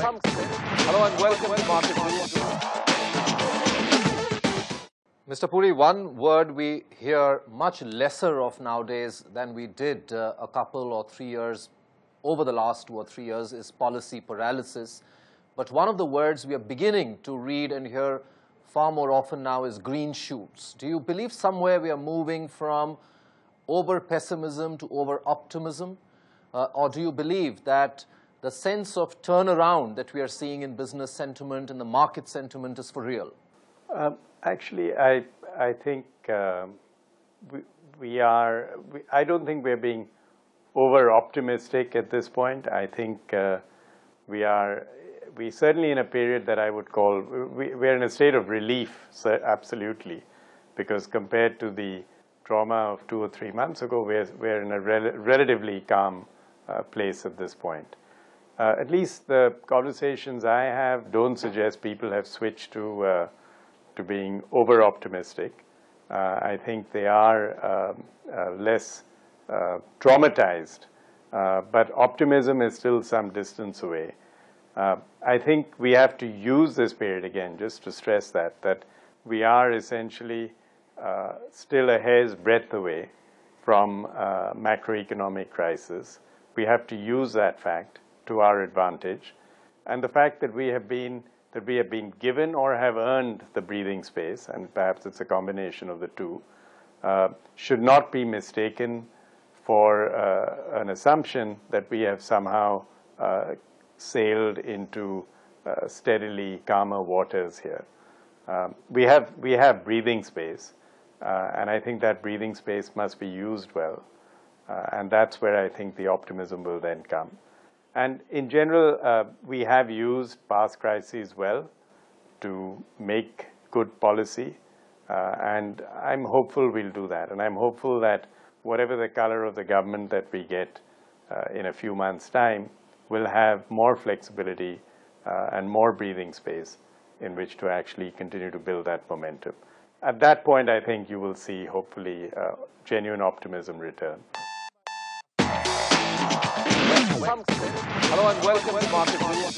Hello and welcome to Market News. Mr. Puri, one word we hear much lesser of nowadays than we did a couple or 3 years, over the last 2 or 3 years, is policy paralysis. But one of the words we are beginning to read and hear far more often now is green shoots. Do you believe somewhere we are moving from over-pessimism to over-optimism? Or do you believe that the sense of turnaround that we are seeing in business sentiment and the market sentiment is for real? Actually, I think I don't think we're being over-optimistic at this point. I think we certainly in a period that I would call, we're in a state of relief, absolutely, because compared to the trauma of 2 or 3 months ago, we're in a relatively calm place at this point. At least the conversations I have don't suggest people have switched to being over-optimistic. I think they are less traumatized, but optimism is still some distance away. I think we have to use this period again, just to stress that we are essentially still a hair's breadth away from macroeconomic crisis. We have to use that fact to our advantage, and the fact that we have been given or have earned the breathing space, and perhaps it's a combination of the two, should not be mistaken for an assumption that we have somehow sailed into steadily calmer waters here. We have breathing space, and I think that breathing space must be used well, and that's where I think the optimism will then come. And in general, we have used past crises well to make good policy, and I'm hopeful we'll do that. And I'm hopeful that whatever the color of the government that we get in a few months' time, will have more flexibility and more breathing space in which to actually continue to build that momentum. At that point, I think you will see, hopefully, genuine optimism return. Hello and welcome to Market News.